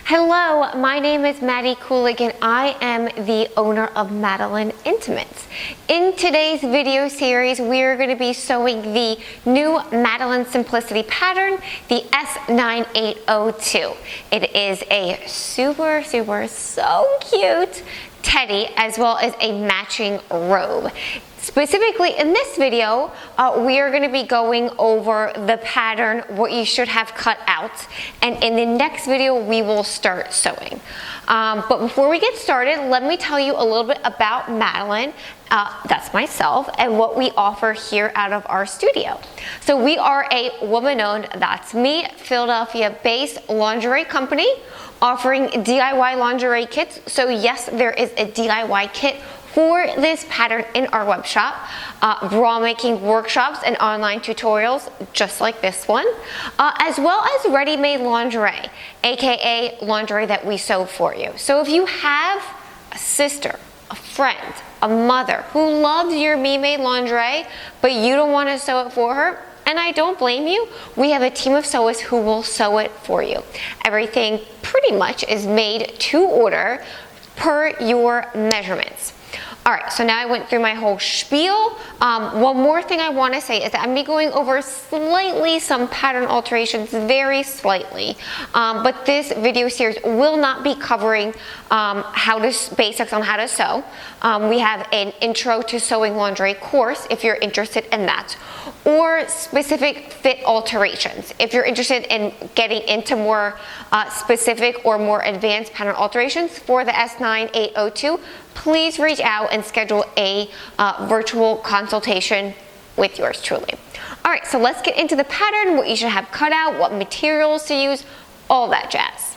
Hello, my name is Maddie Kulig and I am the owner of Madalynne Intimates. In today's video series, we are going to be sewing the new Madalynne Simplicity pattern, the S9802. It is a super so cute teddy as well as a matching robe. Specifically in this video, we are going to be going over the pattern, what you should have cut out, and in the next video we will start sewing. But before we get started, let me tell you a little bit about Madalynne, that's myself, and what we offer here out of our studio. So we are a woman-owned, that's me, Philadelphia-based lingerie company offering DIY lingerie kits. So yes, there is a DIY kit for this pattern in our web shop, bra making workshops and online tutorials just like this one, as well as ready-made lingerie, aka lingerie that we sew for you. So if you have a sister, a friend, a mother who loves your me-made lingerie, but you don't want to sew it for her, and I don't blame you, we have a team of sewists who will sew it for you. Everything pretty much is made to order per your measurements. All right, so now I went through my whole spiel. One more thing I want to say is that I'm going to be going over slightly some pattern alterations, very slightly, but this video series will not be covering basics on how to sew. We have an intro to sewing lingerie course if you're interested in that, or specific fit alterations. If you're interested in getting into more specific or more advanced pattern alterations for the S9802, please reach out and schedule a virtual consultation with yours truly. All right, so let's get into the pattern, what you should have cut out, what materials to use, all that jazz.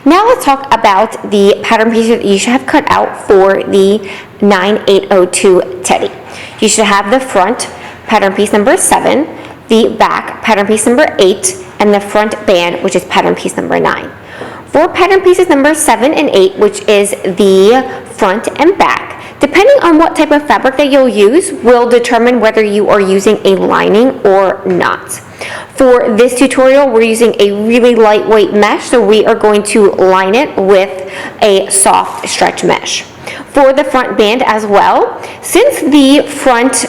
Now let's talk about the pattern pieces that you should have cut out for the 9802 teddy. You should have the front pattern piece number 7, the back pattern piece number 8, and the front band, which is pattern piece number 9. For pattern pieces number 7 and 8, which is the front and back, depending on what type of fabric that you'll use will determine whether you are using a lining or not. For this tutorial, we're using a really lightweight mesh, so we are going to line it with a soft stretch mesh. For the front band as well, since the front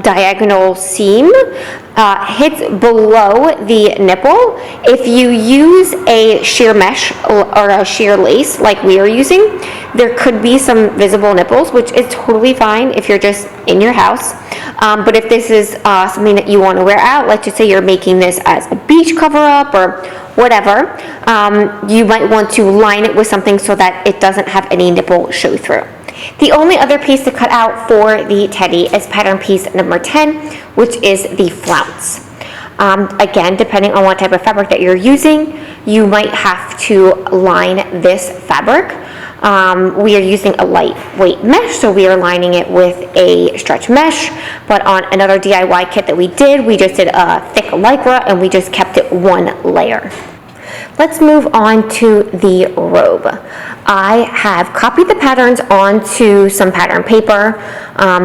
diagonal seam hits below the nipple, if you use a sheer mesh or a sheer lace like we are using, there could be some visible nipples, which is totally fine if you're just in your house. But if this is something that you want to wear out, let's just say you're making this as a beach cover-up or whatever, you might want to line it with something so that it doesn't have any nipple show through. The only other piece to cut out for the teddy is pattern piece number 10, which is the flounce. Again, depending on what type of fabric that you're using, you might have to line this fabric. We are using a lightweight mesh, so we are lining it with a stretch mesh, but on another DIY kit that we just did a thick lycra and we just kept it one layer. Let's move on to the robe. I have copied the patterns onto some pattern paper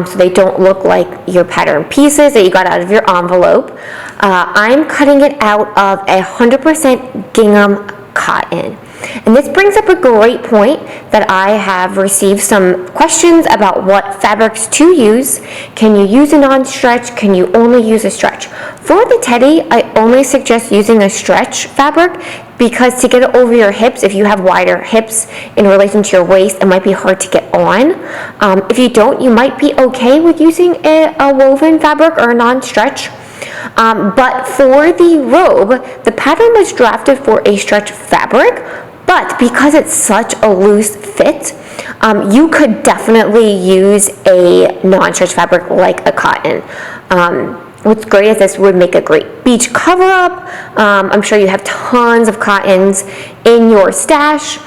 so they don't look like your pattern pieces that you got out of your envelope. I'm cutting it out of 100% gingham cotton. And this brings up a great point that I have received some questions about what fabrics to use. Can you use a non-stretch? Can you only use a stretch? For the teddy, I only suggest using a stretch fabric because to get it over your hips, if you have wider hips in relation to your waist, it might be hard to get on. If you don't, you might be okay with using a woven fabric or a non-stretch. But for the robe, the pattern was drafted for a stretch fabric, but because it's such a loose fit, you could definitely use a non-stretch fabric like a cotton. What's great is this would make a great beach cover-up. I'm sure you have tons of cottons in your stash.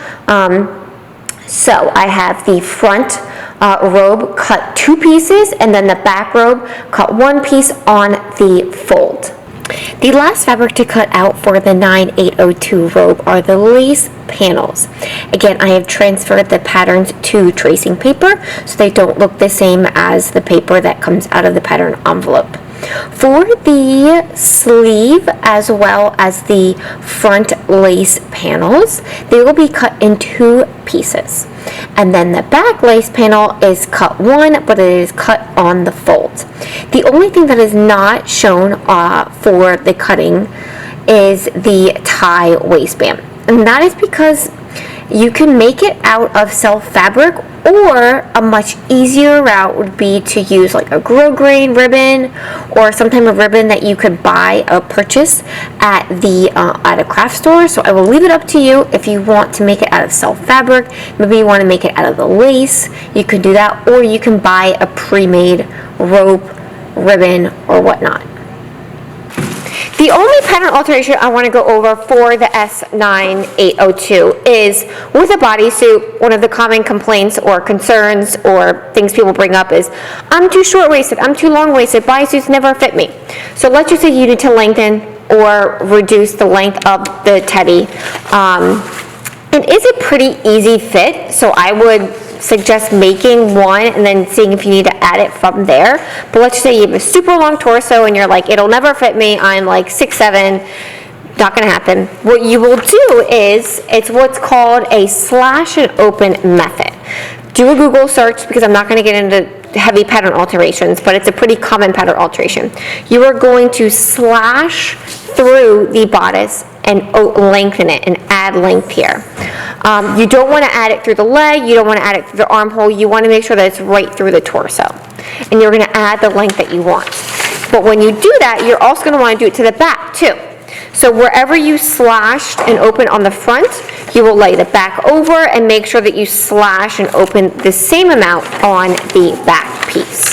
So I have the front robe cut 2 pieces, and then the back robe cut 1 piece on the fold. The last fabric to cut out for the 9802 robe are the lace panels. Again, I have transferred the patterns to tracing paper so they don't look the same as the paper that comes out of the pattern envelope. For the sleeve as well as the front lace panels, they will be cut in 2 pieces. And then the back lace panel is cut 1, but it is cut on the folds. The only thing that is not shown for the cutting is the tie waistband. And that is because you can make it out of self fabric, or a much easier route would be to use like a grosgrain ribbon or some type of ribbon that you could buy or purchase at a craft store. So I will leave it up to you if you want to make it out of self fabric. Maybe you want to make it out of the lace, you can do that, or you can buy a pre-made rope, ribbon, or whatnot. The only pattern alteration I want to go over for the S9802 is with a bodysuit. One of the common complaints or concerns or things people bring up is, I'm too short-waisted, I'm too long-waisted, bodysuits never fit me. So let's just say you need to lengthen or reduce the length of the teddy. It is a pretty easy fit, so I would suggest making one and then seeing if you need to add it from there. But let's say you have a super long torso and you're like, it'll never fit me, I'm like 6'7", not gonna happen. What you will do is, it's what's called a slash and open method. Do a Google search, because I'm not gonna get into heavy pattern alterations, but it's a pretty common pattern alteration. You are going to slash through the bodice and lengthen it and add length here. You don't want to add it through the leg, you don't want to add it through the armhole, you want to make sure that it's right through the torso. And you're going to add the length that you want. But when you do that, you're also going to want to do it to the back too. So wherever you slashed and open on the front, you will lay the back over and make sure that you slash and open the same amount on the back piece.